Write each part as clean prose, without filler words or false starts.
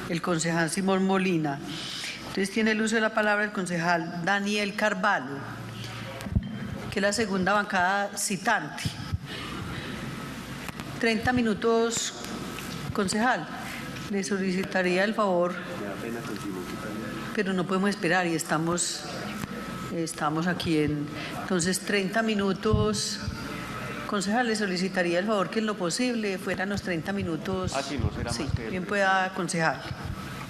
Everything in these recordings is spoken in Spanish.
el concejal Simón Molina. Entonces tiene el uso de la palabra el concejal Daniel Carvalho, que es la segunda bancada citante. 30 minutos, concejal. Le solicitaría el favor, pero no podemos esperar y estamos aquí en… Entonces, 30 minutos, concejal, le solicitaría el favor que en lo posible fueran los 30 minutos. Sí, no será más que… Bien pueda, concejal.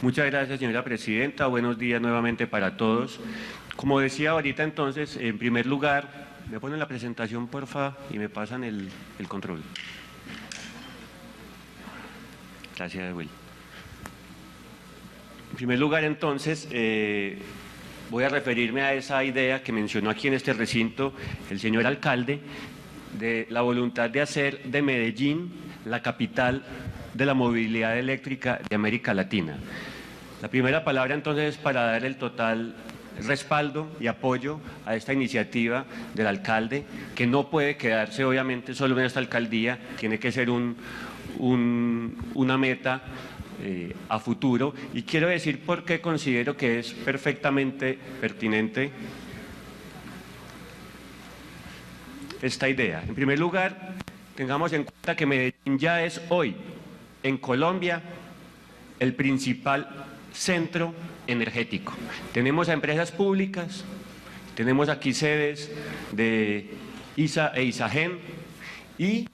Muchas gracias, señora presidenta. Buenos días nuevamente para todos. Como decía ahorita, entonces, en primer lugar, me ponen la presentación, porfa, y me pasan el control. Gracias, Will. En primer lugar, entonces, voy a referirme a esa idea que mencionó aquí en este recinto el señor alcalde, de la voluntad de hacer de Medellín la capital de la movilidad eléctrica de América Latina. La primera palabra, entonces, es para dar el total respaldo y apoyo a esta iniciativa del alcalde, que no puede quedarse, obviamente, solo en esta alcaldía, tiene que ser una meta a futuro, y quiero decir por qué considero que es perfectamente pertinente esta idea. En primer lugar, tengamos en cuenta que Medellín ya es hoy en Colombia el principal centro energético. Tenemos a empresas públicas, tenemos aquí sedes de ISA e ISAGEN, y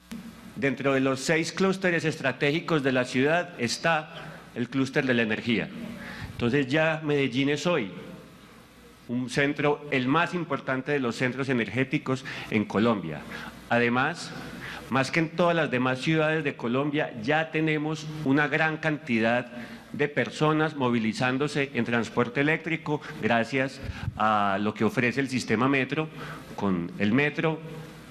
dentro de los 6 clústeres estratégicos de la ciudad está el clúster de la energía. Entonces ya Medellín es hoy un centro, el más importante de los centros energéticos en Colombia. Además, más que en todas las demás ciudades de Colombia, ya tenemos una gran cantidad de personas movilizándose en transporte eléctrico gracias a lo que ofrece el sistema metro, con el metro,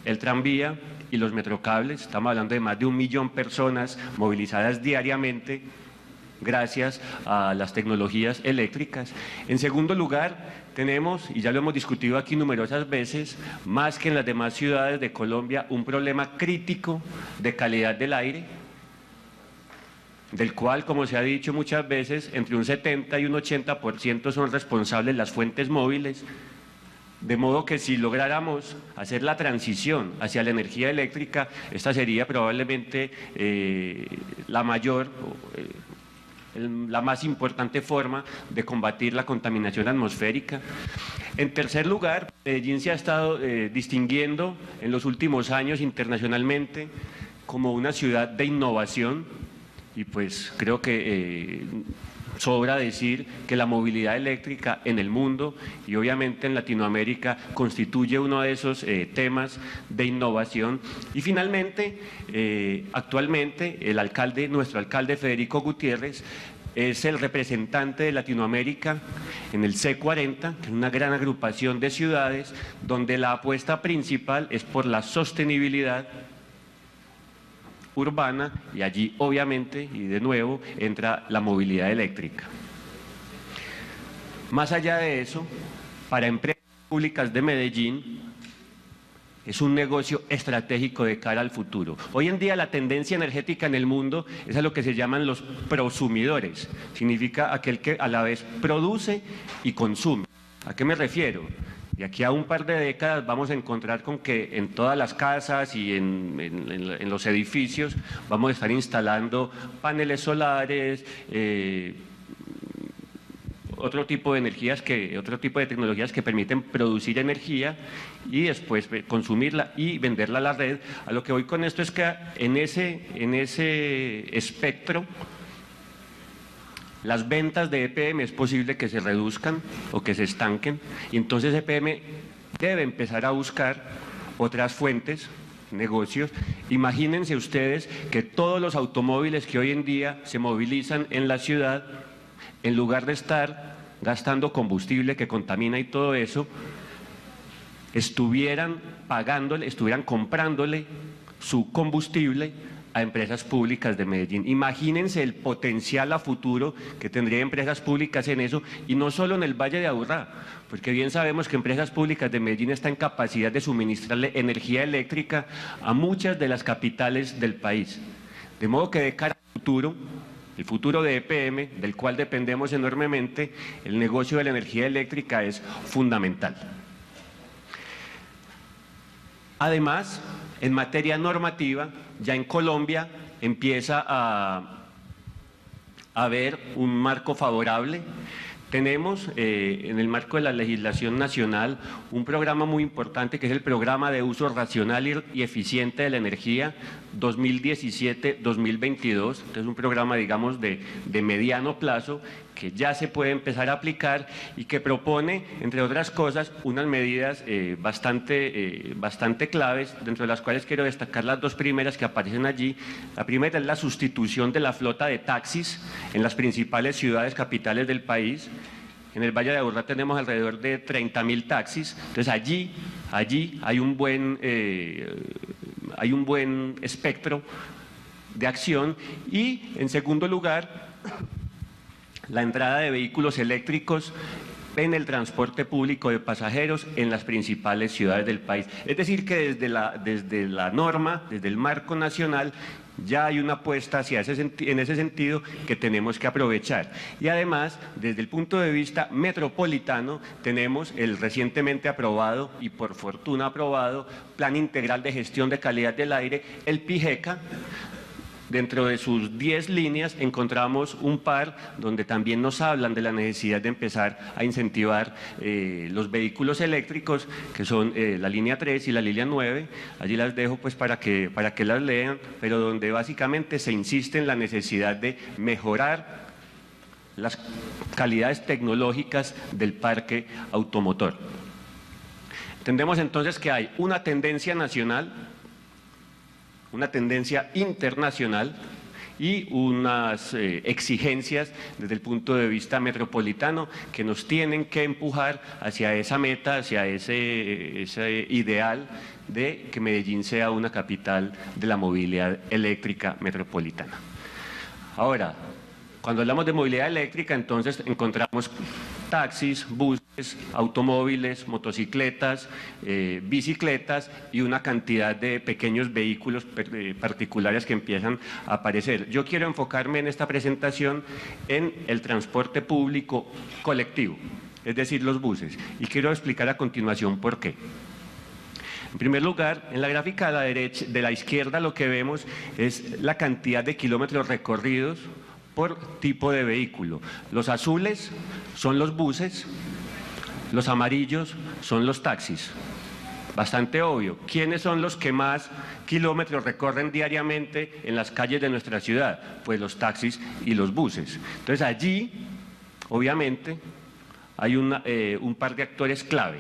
el tranvía y los metrocables. Estamos hablando de más de 1 millón de personas movilizadas diariamente gracias a las tecnologías eléctricas. En segundo lugar, tenemos, y ya lo hemos discutido aquí numerosas veces, más que en las demás ciudades de Colombia, un problema crítico de calidad del aire, del cual, como se ha dicho muchas veces, entre un 70 y un 80% son responsables las fuentes móviles. De modo que si lográramos hacer la transición hacia la energía eléctrica, esta sería probablemente la más importante forma de combatir la contaminación atmosférica. En tercer lugar, Medellín se ha estado distinguiendo en los últimos años internacionalmente como una ciudad de innovación, y pues creo que sobra decir que la movilidad eléctrica en el mundo y obviamente en Latinoamérica constituye uno de esos temas de innovación. Y finalmente, actualmente nuestro alcalde Federico Gutiérrez es el representante de Latinoamérica en el C40, que es una gran agrupación de ciudades donde la apuesta principal es por la sostenibilidad urbana, y allí obviamente y de nuevo entra la movilidad eléctrica. Más allá de eso, para empresas públicas de Medellín es un negocio estratégico de cara al futuro. Hoy en día la tendencia energética en el mundo es a lo que se llaman los prosumidores, significa aquel que a la vez produce y consume. ¿A qué me refiero? De aquí a un par de décadas vamos a encontrar con que en todas las casas y en los edificios vamos a estar instalando paneles solares, otro tipo de tecnologías que permiten producir energía y después consumirla y venderla a la red. A lo que voy con esto es que en ese espectro, las ventas de EPM es posible que se reduzcan o que se estanquen, y entonces EPM debe empezar a buscar otras fuentes, negocios. Imagínense ustedes que todos los automóviles que hoy en día se movilizan en la ciudad, en lugar de estar gastando combustible que contamina y todo eso, estuvieran comprándole su combustible a empresas públicas de Medellín. Imagínense el potencial a futuro que tendría empresas públicas en eso, y no solo en el Valle de Aburrá, porque bien sabemos que empresas públicas de Medellín están en capacidad de suministrarle energía eléctrica a muchas de las capitales del país. De modo que de cara al futuro, el futuro de EPM, del cual dependemos enormemente, el negocio de la energía eléctrica es fundamental. Además, en materia normativa, ya en Colombia empieza a haber un marco favorable. Tenemos en el marco de la legislación nacional un programa muy importante que es el Programa de Uso Racional y Eficiente de la Energía 2017-2022. Es un programa, digamos, de mediano plazo que ya se puede empezar a aplicar y que propone, entre otras cosas, unas medidas bastante claves, dentro de las cuales quiero destacar las dos primeras que aparecen allí. La primera es la sustitución de la flota de taxis en las principales ciudades capitales del país. En el Valle de Aburrá tenemos alrededor de 30.000 taxis, entonces allí hay un buen espectro de acción. Y en segundo lugar, la entrada de vehículos eléctricos en el transporte público de pasajeros en las principales ciudades del país. Es decir, que desde la norma, desde el marco nacional, ya hay una apuesta en ese sentido que tenemos que aprovechar. Y además, desde el punto de vista metropolitano, tenemos el recientemente aprobado, y por fortuna aprobado, Plan Integral de Gestión de Calidad del Aire, el PIGECA. Dentro de sus 10 líneas encontramos un par donde también nos hablan de la necesidad de empezar a incentivar los vehículos eléctricos, que son la línea 3 y la línea 9. Allí las dejo pues para que las lean, pero donde básicamente se insiste en la necesidad de mejorar las calidades tecnológicas del parque automotor. Entendemos entonces que hay una tendencia nacional, una tendencia internacional y unas exigencias desde el punto de vista metropolitano que nos tienen que empujar hacia esa meta, hacia ese ideal de que Medellín sea una capital de la movilidad eléctrica metropolitana. Ahora, cuando hablamos de movilidad eléctrica, entonces encontramos taxis, buses, automóviles, motocicletas, bicicletas y una cantidad de pequeños vehículos particulares que empiezan a aparecer. Yo quiero enfocarme en esta presentación en el transporte público colectivo, es decir, los buses, y quiero explicar a continuación por qué. En primer lugar, en la gráfica de la izquierda lo que vemos es la cantidad de kilómetros recorridos por tipo de vehículo. Los azules son los buses, los amarillos son los taxis. Bastante obvio. ¿Quiénes son los que más kilómetros recorren diariamente en las calles de nuestra ciudad? Pues los taxis y los buses. Entonces allí, obviamente, hay un par de actores clave.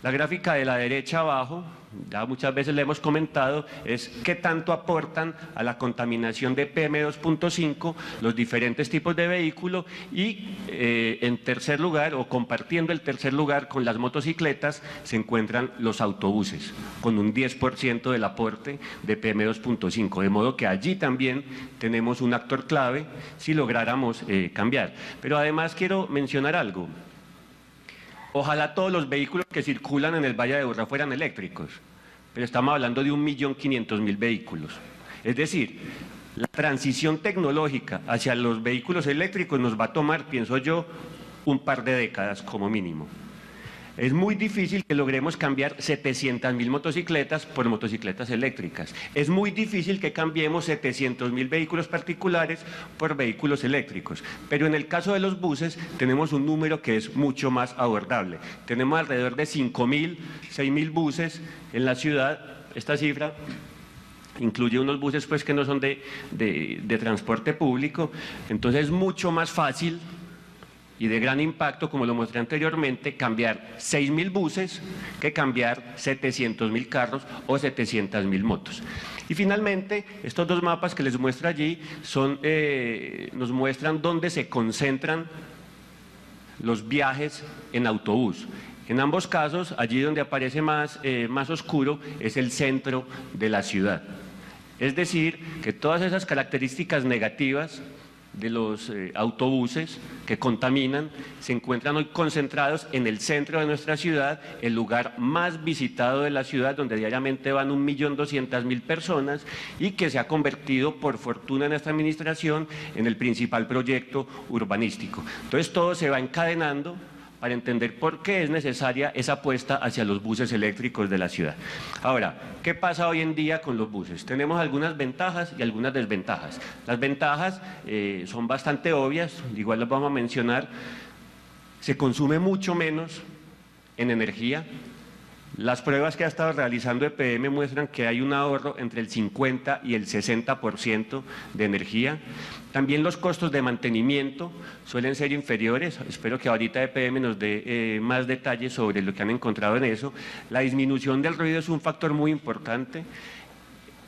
La gráfica de la derecha abajo, ya muchas veces le hemos comentado, es qué tanto aportan a la contaminación de PM2.5 los diferentes tipos de vehículos y en tercer lugar, o compartiendo el tercer lugar con las motocicletas, se encuentran los autobuses, con un 10% del aporte de PM2.5, de modo que allí también tenemos un actor clave si lográramos cambiar. Pero además quiero mencionar algo. Ojalá todos los vehículos que circulan en el Valle de Aburrá fueran eléctricos, pero estamos hablando de 1.500.000 vehículos. Es decir, la transición tecnológica hacia los vehículos eléctricos nos va a tomar, pienso yo, un par de décadas como mínimo. Es muy difícil que logremos cambiar 700.000 motocicletas por motocicletas eléctricas. Es muy difícil que cambiemos 700.000 vehículos particulares por vehículos eléctricos. Pero en el caso de los buses tenemos un número que es mucho más abordable. Tenemos alrededor de 5.000, 6.000 buses en la ciudad. Esta cifra incluye unos buses pues, que no son de transporte público. Entonces es mucho más fácil y de gran impacto, como lo mostré anteriormente, cambiar 6.000 buses que cambiar 700.000 carros o 700.000 motos. Y finalmente, estos dos mapas que les muestro allí nos muestran dónde se concentran los viajes en autobús. En ambos casos, allí donde aparece más oscuro es el centro de la ciudad. Es decir, que todas esas características negativas de los autobuses que contaminan se encuentran hoy concentrados en el centro de nuestra ciudad, el lugar más visitado de la ciudad, donde diariamente van 1.200.000 personas y que se ha convertido, por fortuna en esta administración, en el principal proyecto urbanístico. Entonces todo se va encadenando para entender por qué es necesaria esa apuesta hacia los buses eléctricos de la ciudad. Ahora, ¿qué pasa hoy en día con los buses? Tenemos algunas ventajas y algunas desventajas. Las ventajas son bastante obvias, igual las vamos a mencionar. Se consume mucho menos en energía. Las pruebas que ha estado realizando EPM muestran que hay un ahorro entre el 50 y el 60% de energía. También los costos de mantenimiento suelen ser inferiores. Espero que ahorita EPM nos dé más detalles sobre lo que han encontrado en eso. La disminución del ruido es un factor muy importante.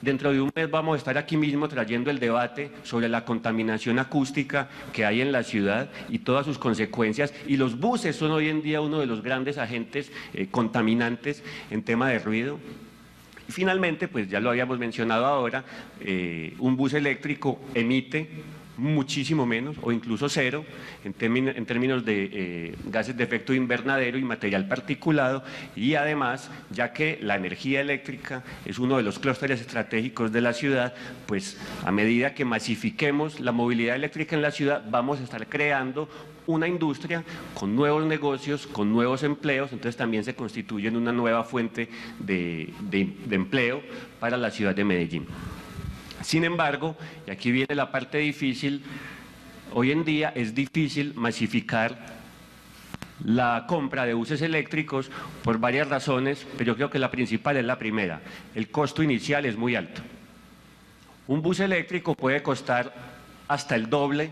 Dentro de un mes vamos a estar aquí mismo trayendo el debate sobre la contaminación acústica que hay en la ciudad y todas sus consecuencias, y los buses son hoy en día uno de los grandes agentes contaminantes en tema de ruido. Y finalmente, pues ya lo habíamos mencionado ahora, un bus eléctrico emite muchísimo menos o incluso cero en términos de gases de efecto invernadero y material particulado, y además, ya que la energía eléctrica es uno de los clústeres estratégicos de la ciudad, pues a medida que masifiquemos la movilidad eléctrica en la ciudad vamos a estar creando una industria con nuevos negocios, con nuevos empleos, entonces también se constituye en una nueva fuente de empleo para la ciudad de Medellín. Sin embargo, y aquí viene la parte difícil, hoy en día es difícil masificar la compra de buses eléctricos por varias razones, pero yo creo que la principal es la primera: el costo inicial es muy alto. Un bus eléctrico puede costar hasta el doble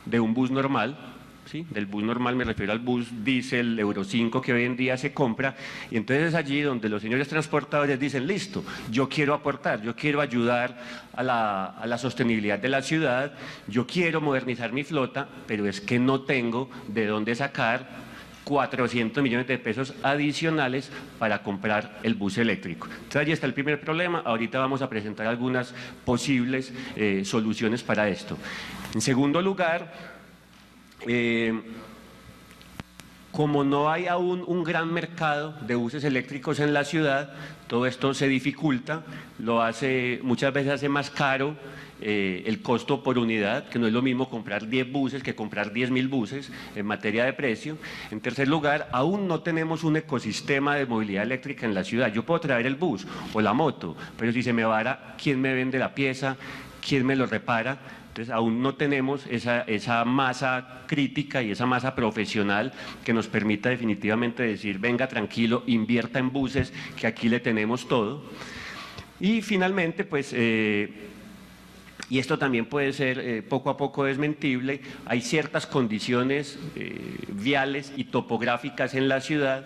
de un bus normal. ¿Sí? Del bus normal me refiero al bus diésel Euro 5 que hoy en día se compra, y entonces es allí donde los señores transportadores dicen: listo, yo quiero aportar, yo quiero ayudar a la sostenibilidad de la ciudad, yo quiero modernizar mi flota, pero es que no tengo de dónde sacar 400 millones de pesos adicionales para comprar el bus eléctrico. Entonces allí está el primer problema. Ahorita vamos a presentar algunas posibles soluciones para esto. En segundo lugar, como no hay aún un gran mercado de buses eléctricos en la ciudad, todo esto se dificulta, muchas veces hace más caro el costo por unidad, que no es lo mismo comprar 10 buses que comprar 10.000 buses en materia de precio. En tercer lugar, aún no tenemos un ecosistema de movilidad eléctrica en la ciudad. Yo puedo traer el bus o la moto, pero si se me vara, ¿quién me vende la pieza? ¿Quién me lo repara? Entonces aún no tenemos esa masa crítica y esa masa profesional que nos permita definitivamente decir: venga, tranquilo, invierta en buses, que aquí le tenemos todo. Y finalmente, pues, y esto también puede ser poco a poco desmentible, hay ciertas condiciones viales y topográficas en la ciudad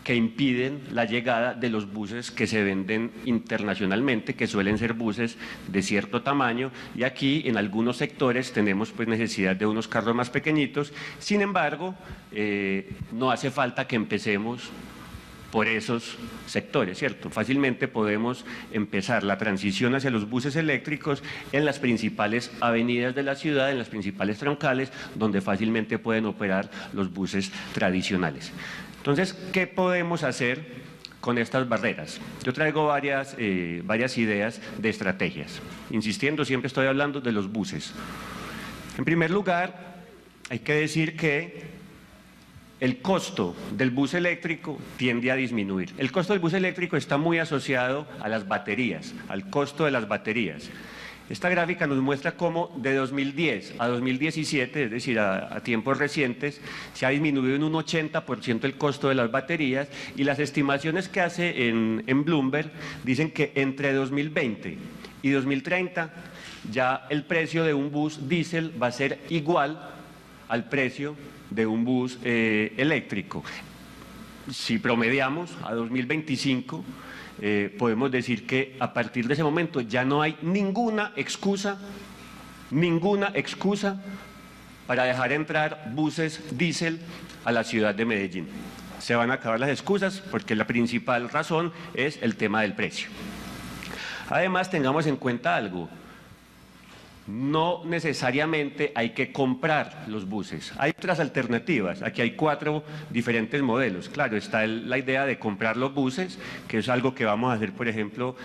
que impiden la llegada de los buses que se venden internacionalmente, que suelen ser buses de cierto tamaño, y aquí en algunos sectores tenemos pues necesidad de unos carros más pequeñitos. Sin embargo, no hace falta que empecemos por esos sectores, ¿cierto? Fácilmente podemos empezar la transición hacia los buses eléctricos en las principales avenidas de la ciudad, en las principales troncales, donde fácilmente pueden operar los buses tradicionales. Entonces, ¿qué podemos hacer con estas barreras? Yo traigo varias ideas de estrategias. Insistiendo, siempre estoy hablando de los buses. En primer lugar, hay que decir que el costo del bus eléctrico tiende a disminuir. El costo del bus eléctrico está muy asociado a las baterías, al costo de las baterías. Esta gráfica nos muestra cómo de 2010 a 2017, es decir, a tiempos recientes, se ha disminuido en un 80% el costo de las baterías, y las estimaciones que hace en Bloomberg dicen que entre 2020 y 2030 ya el precio de un bus diésel va a ser igual al precio de un bus eléctrico. Si promediamos a 2025, podemos decir que a partir de ese momento ya no hay ninguna excusa para dejar entrar buses diésel a la ciudad de Medellín. Se van a acabar las excusas porque la principal razón es el tema del precio. Además, tengamos en cuenta algo: no necesariamente hay que comprar los buses. Hay otras alternativas. Aquí hay 4 diferentes modelos. Claro, está la idea de comprar los buses, que es algo que vamos a hacer, por ejemplo,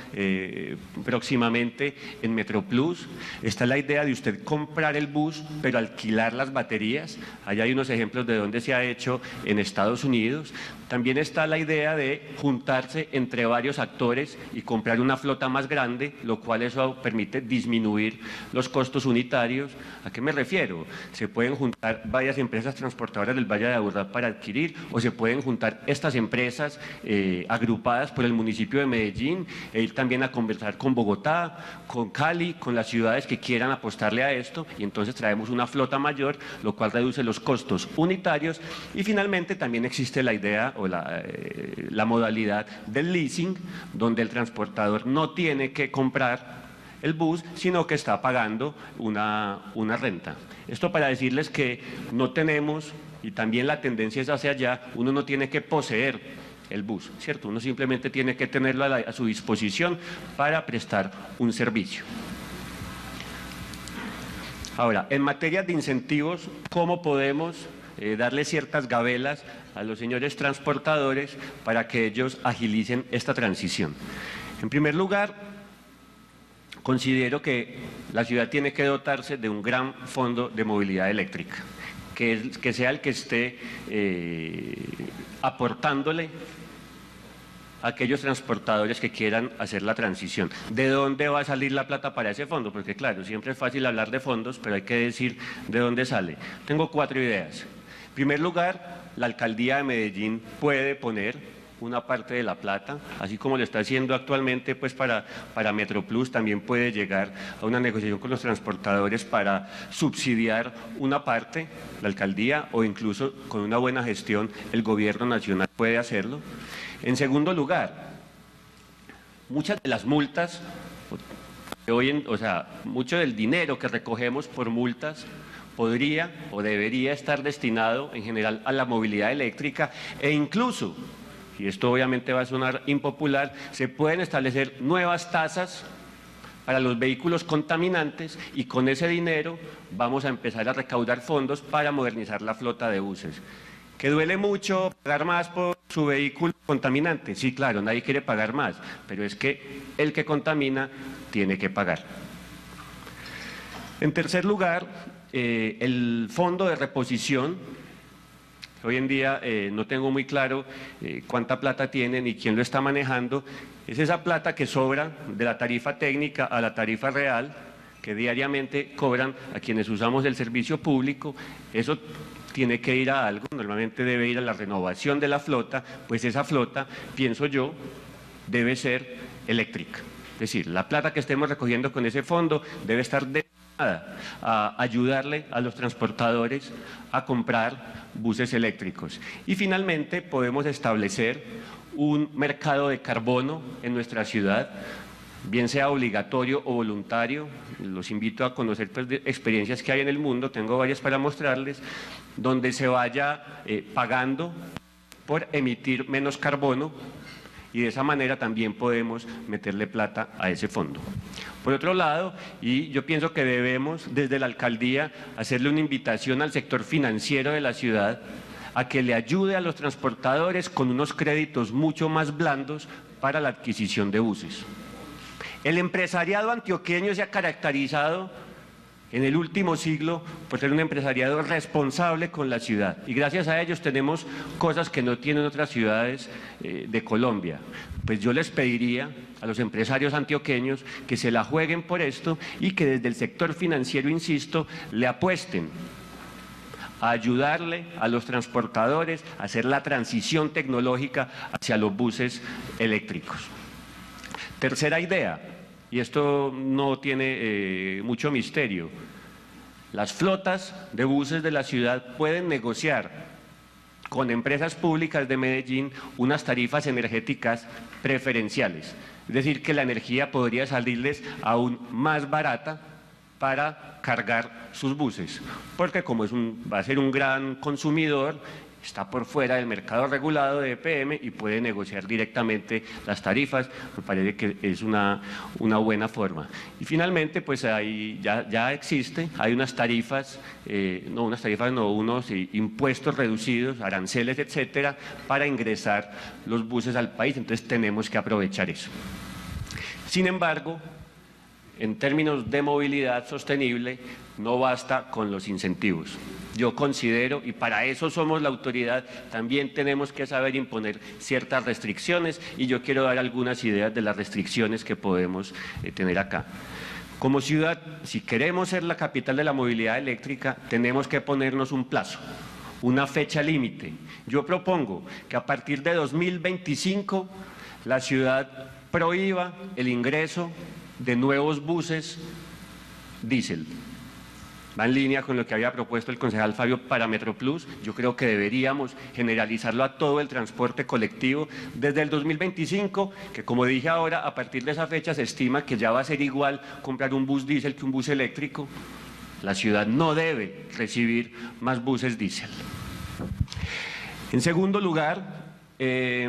próximamente en MetroPlus. Está la idea de usted comprar el bus, pero alquilar las baterías. Allá hay unos ejemplos de dónde se ha hecho en Estados Unidos. También está la idea de juntarse entre varios actores y comprar una flota más grande, lo cual eso permite disminuir los costos unitarios. ¿A qué me refiero? Se pueden juntar varias empresas transportadoras del Valle de Aburrá para adquirir, o se pueden juntar estas empresas agrupadas por el municipio de Medellín e ir también a conversar con Bogotá, con Cali, con las ciudades que quieran apostarle a esto, y entonces traemos una flota mayor, lo cual reduce los costos unitarios. Y finalmente también existe la idea o la modalidad del leasing, donde el transportador no tiene que comprar el bus, sino que está pagando una renta. Esto para decirles que no tenemos, y también la tendencia es hacia allá, uno no tiene que poseer el bus, ¿cierto? Uno simplemente tiene que tenerlo a su disposición para prestar un servicio. Ahora, en materia de incentivos, ¿cómo podemos darle ciertas gabelas a los señores transportadores para que ellos agilicen esta transición? En primer lugar, considero que la ciudad tiene que dotarse de un gran fondo de movilidad eléctrica, que sea el que esté aportándole a aquellos transportadores que quieran hacer la transición. ¿De dónde va a salir la plata para ese fondo? Porque claro, siempre es fácil hablar de fondos, pero hay que decir de dónde sale. Tengo 4 ideas. En primer lugar, la alcaldía de Medellín puede poner una parte de la plata, así como lo está haciendo actualmente, pues para MetroPlus también puede llegar a una negociación con los transportadores para subsidiar una parte, la alcaldía, o incluso con una buena gestión el gobierno nacional puede hacerlo. En segundo lugar, muchas de las multas, mucho del dinero que recogemos por multas podría o debería estar destinado en general a la movilidad eléctrica, e incluso, y esto obviamente va a sonar impopular, se pueden establecer nuevas tasas para los vehículos contaminantes, y con ese dinero vamos a empezar a recaudar fondos para modernizar la flota de buses. ¿Que duele mucho pagar más por su vehículo contaminante? Sí, claro, nadie quiere pagar más, pero es que el que contamina tiene que pagar. En tercer lugar, el fondo de reposición. Hoy en día no tengo muy claro cuánta plata tienen y quién lo está manejando. Es esa plata que sobra de la tarifa técnica a la tarifa real, que diariamente cobran a quienes usamos el servicio público. Eso tiene que ir a algo, normalmente debe ir a la renovación de la flota, pues esa flota, pienso yo, debe ser eléctrica. Es decir, la plata que estemos recogiendo con ese fondo debe estar destinada a ayudarle a los transportadores a comprar buses eléctricos. Y finalmente podemos establecer un mercado de carbono en nuestra ciudad, bien sea obligatorio o voluntario. Los invito a conocer pues, experiencias que hay en el mundo, tengo varias para mostrarles, donde se vaya pagando por emitir menos carbono, y de esa manera también podemos meterle plata a ese fondo. Por otro lado, y yo pienso que debemos desde la alcaldía hacerle una invitación al sector financiero de la ciudad a que le ayude a los transportadores con unos créditos mucho más blandos para la adquisición de buses. El empresariado antioqueño se ha caracterizado en el último siglo por ser un empresariado responsable con la ciudad, y gracias a ellos tenemos cosas que no tienen otras ciudades de Colombia. Pues yo les pediría a los empresarios antioqueños que se la jueguen por esto y que desde el sector financiero, insisto, le apuesten a ayudarle a los transportadores a hacer la transición tecnológica hacia los buses eléctricos. Tercera idea, y esto no tiene mucho misterio: las flotas de buses de la ciudad pueden negociar con empresas públicas de Medellín unas tarifas energéticas preferenciales, es decir, que la energía podría salirles aún más barata para cargar sus buses, porque como va a ser un gran consumidor, está por fuera del mercado regulado de EPM y puede negociar directamente las tarifas. Me parece que es una buena forma. Y finalmente, pues ya existe, hay unas tarifas, unos impuestos reducidos, aranceles, etcétera, para ingresar los buses al país, entonces tenemos que aprovechar eso. Sin embargo, en términos de movilidad sostenible, no basta con los incentivos. Yo considero, y para eso somos la autoridad, también tenemos que saber imponer ciertas restricciones, y yo quiero dar algunas ideas de las restricciones que podemos tener acá. Como ciudad, si queremos ser la capital de la movilidad eléctrica, tenemos que ponernos un plazo, una fecha límite. Yo propongo que a partir de 2025 la ciudad prohíba el ingreso de nuevos buses diésel. Va en línea con lo que había propuesto el concejal Fabio para Metroplus. Yo creo que deberíamos generalizarlo a todo el transporte colectivo desde el 2025, que como dije ahora, a partir de esa fecha se estima que ya va a ser igual comprar un bus diésel que un bus eléctrico. La ciudad no debe recibir más buses diésel. En segundo lugar, ya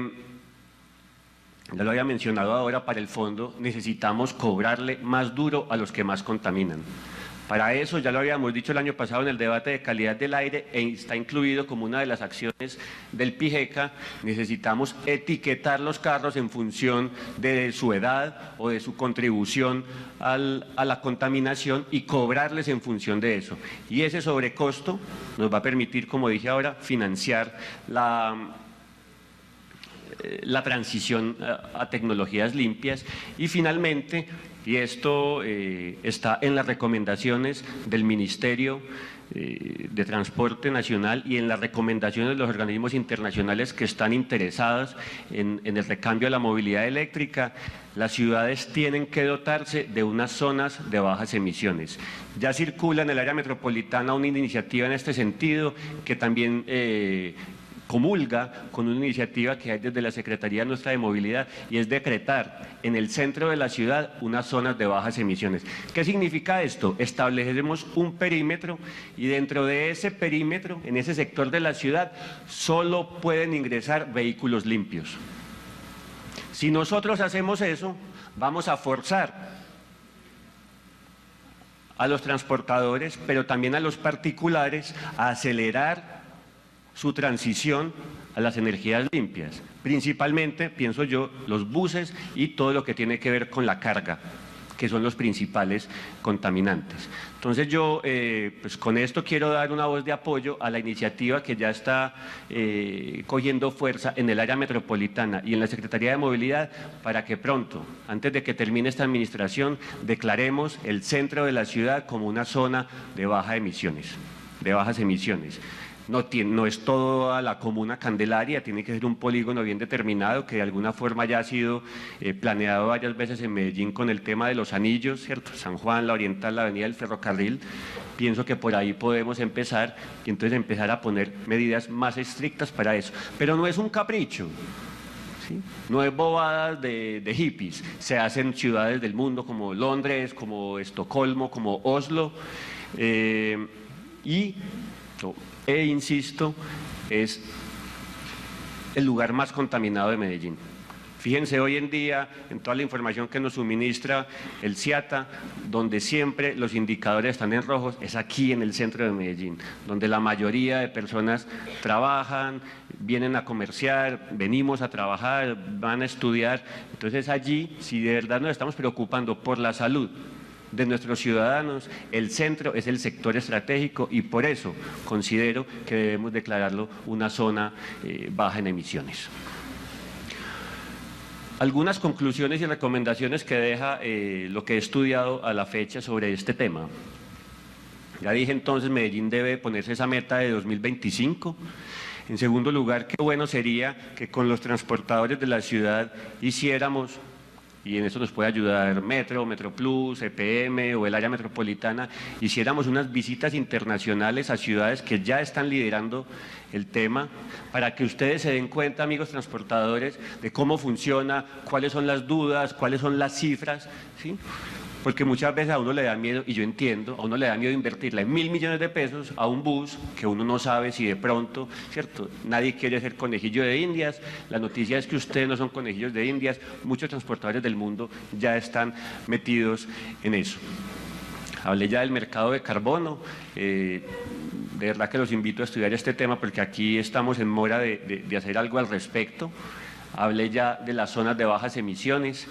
lo había mencionado ahora, para el fondo necesitamos cobrarle más duro a los que más contaminan. Para eso, ya lo habíamos dicho el año pasado en el debate de calidad del aire, está incluido como una de las acciones del PIGECA, necesitamos etiquetar los carros en función de su edad o de su contribución a la contaminación y cobrarles en función de eso. Y ese sobrecosto nos va a permitir, como dije ahora, financiar la transición a tecnologías limpias. Y finalmente, y esto está en las recomendaciones del Ministerio de Transporte Nacional y en las recomendaciones de los organismos internacionales que están interesados en el recambio a la movilidad eléctrica, las ciudades tienen que dotarse de unas zonas de bajas emisiones. Ya circula en el área metropolitana una iniciativa en este sentido que también comulga con una iniciativa que hay desde la Secretaría nuestra de Movilidad, y es decretar en el centro de la ciudad unas zonas de bajas emisiones. ¿Qué significa esto? Establecemos un perímetro y dentro de ese perímetro, en ese sector de la ciudad, solo pueden ingresar vehículos limpios. Si nosotros hacemos eso, vamos a forzar a los transportadores, pero también a los particulares, a acelerar su transición a las energías limpias, principalmente, pienso yo, los buses y todo lo que tiene que ver con la carga, que son los principales contaminantes. Entonces yo, pues con esto quiero dar una voz de apoyo a la iniciativa que ya está cogiendo fuerza en el área metropolitana y en la Secretaría de Movilidad, para que pronto, antes de que termine esta administración, declaremos el centro de la ciudad como una zona de bajas emisiones. No es toda la comuna Candelaria, tiene que ser un polígono bien determinado que de alguna forma ya ha sido planeado varias veces en Medellín con el tema de los anillos, ¿cierto? San Juan, la Oriental, la Avenida del Ferrocarril. Pienso que por ahí podemos empezar y entonces empezar a poner medidas más estrictas para eso. Pero no es un capricho, ¿sí? No es bobadas de hippies. Se hacen en ciudades del mundo como Londres, como Estocolmo, como Oslo insisto, es el lugar más contaminado de Medellín. Fíjense hoy en día en toda la información que nos suministra el CIATA, donde siempre los indicadores están en rojos, es aquí en el centro de Medellín, donde la mayoría de personas trabajan, vienen a comerciar, venimos a trabajar, van a estudiar. Entonces allí, si de verdad nos estamos preocupando por la salud de nuestros ciudadanos, el centro es el sector estratégico y por eso considero que debemos declararlo una zona baja en emisiones. Algunas conclusiones y recomendaciones que deja lo que he estudiado a la fecha sobre este tema. Ya dije entonces, Medellín debe ponerse esa meta de 2025. En segundo lugar, qué bueno sería que con los transportadores de la ciudad hiciéramos, y en eso nos puede ayudar Metro, Metroplus, EPM o el área metropolitana, hiciéramos unas visitas internacionales a ciudades que ya están liderando el tema, para que ustedes se den cuenta, amigos transportadores, de cómo funciona, cuáles son las dudas, cuáles son las cifras, ¿sí? porque muchas veces a uno le da miedo, y yo entiendo, a uno le da miedo invertirle 1.000 millones de pesos a un bus que uno no sabe si de pronto, ¿cierto? Nadie quiere ser conejillo de indias. La noticia es que ustedes no son conejillos de indias, muchos transportadores del mundo ya están metidos en eso. Hablé ya del mercado de carbono, de verdad que los invito a estudiar este tema porque aquí estamos en mora de hacer algo al respecto. Hablé ya de las zonas de bajas emisiones.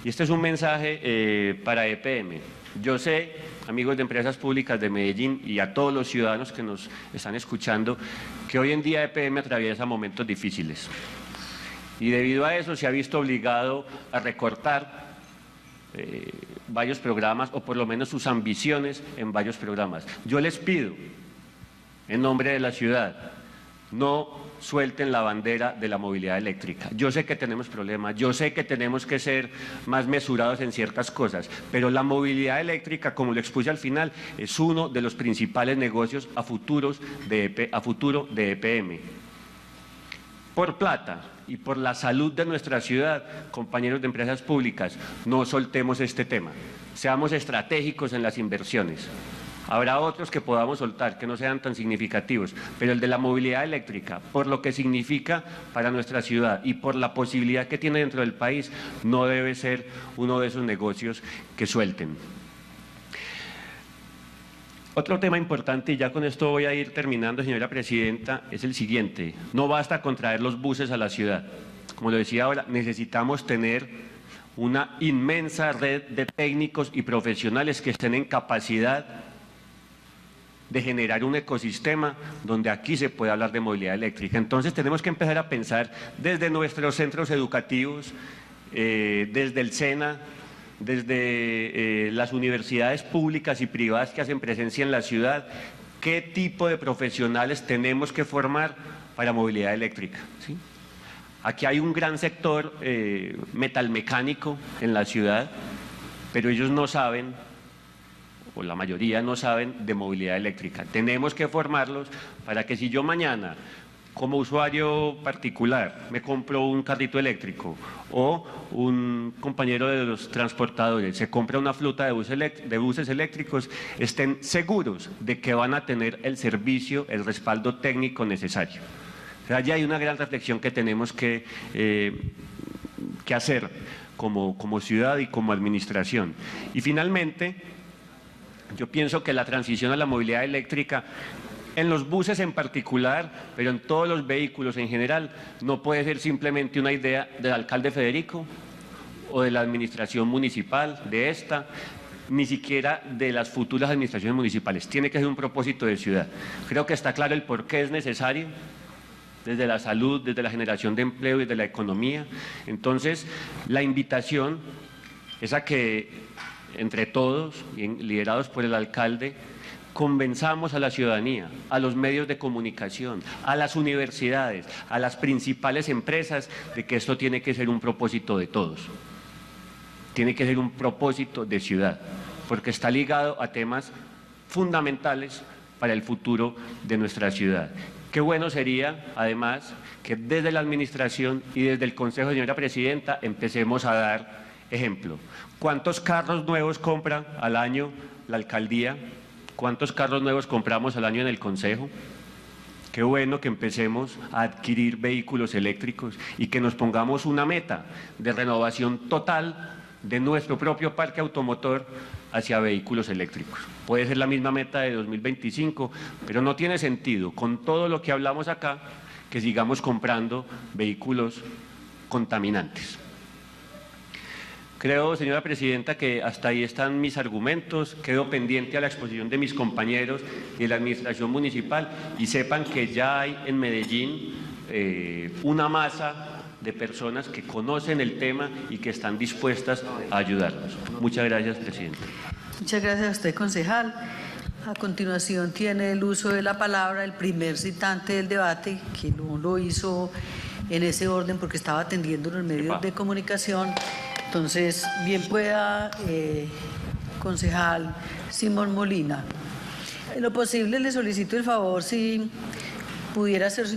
Y este es un mensaje para EPM. Yo sé, amigos de Empresas Públicas de Medellín y a todos los ciudadanos que nos están escuchando, que hoy en día EPM atraviesa momentos difíciles. Y debido a eso se ha visto obligado a recortar varios programas, o por lo menos sus ambiciones en varios programas. Yo les pido, en nombre de la ciudad, no suelten la bandera de la movilidad eléctrica. Yo sé que tenemos problemas, yo sé que tenemos que ser más mesurados en ciertas cosas, pero la movilidad eléctrica, como lo expuse al final, es uno de los principales negocios a futuro de EPM. Por plata y por la salud de nuestra ciudad, compañeros de Empresas Públicas, no soltemos este tema. Seamos estratégicos en las inversiones. Habrá otros que podamos soltar, que no sean tan significativos, pero el de la movilidad eléctrica, por lo que significa para nuestra ciudad y por la posibilidad que tiene dentro del país, no debe ser uno de esos negocios que suelten. Otro tema importante, y ya con esto voy a ir terminando, señora presidenta, es el siguiente. No basta con traer los buses a la ciudad. Como lo decía ahora, necesitamos tener una inmensa red de técnicos y profesionales que estén en capacidad de generar un ecosistema donde aquí se pueda hablar de movilidad eléctrica. Entonces tenemos que empezar a pensar desde nuestros centros educativos, desde el SENA, desde las universidades públicas y privadas que hacen presencia en la ciudad, qué tipo de profesionales tenemos que formar para movilidad eléctrica, ¿sí? Aquí hay un gran sector metalmecánico en la ciudad, pero ellos no saben, o la mayoría no saben, de movilidad eléctrica. Tenemos que formarlos para que si yo mañana, como usuario particular, me compro un carrito eléctrico o un compañero de los transportadores se compra una flota de buses eléctricos, estén seguros de que van a tener el servicio, el respaldo técnico necesario. O sea, ya hay una gran reflexión que tenemos que hacer como ciudad y como administración. Y finalmente, yo pienso que la transición a la movilidad eléctrica, en los buses en particular, pero en todos los vehículos en general, no puede ser simplemente una idea del alcalde Federico o de la administración municipal, de esta, ni siquiera de las futuras administraciones municipales. Tiene que ser un propósito de ciudad. Creo que está claro el por qué es necesario, desde la salud, desde la generación de empleo y desde la economía. Entonces, la invitación es a que entre todos, liderados por el alcalde, convenzamos a la ciudadanía, a los medios de comunicación, a las universidades, a las principales empresas, de que esto tiene que ser un propósito de todos. Tiene que ser un propósito de ciudad, porque está ligado a temas fundamentales para el futuro de nuestra ciudad. Qué bueno sería, además, que desde la administración y desde el Consejo, señora presidenta, empecemos a dar ejemplo. ¿Cuántos carros nuevos compra al año la alcaldía? ¿Cuántos carros nuevos compramos al año en el Consejo? Qué bueno que empecemos a adquirir vehículos eléctricos y que nos pongamos una meta de renovación total de nuestro propio parque automotor hacia vehículos eléctricos. Puede ser la misma meta de 2025, pero no tiene sentido, con todo lo que hablamos acá, que sigamos comprando vehículos contaminantes. Creo, señora presidenta, que hasta ahí están mis argumentos. Quedo pendiente a la exposición de mis compañeros y de la administración municipal, y sepan que ya hay en Medellín una masa de personas que conocen el tema y que están dispuestas a ayudarnos. Muchas gracias, presidenta. Muchas gracias a usted, concejal. A continuación tiene el uso de la palabra el primer citante del debate, que no lo hizo en ese orden porque estaba atendiendo los medios de comunicación. Entonces, bien pueda, concejal Simón Molina. En lo posible le solicito el favor si pudiera hacer su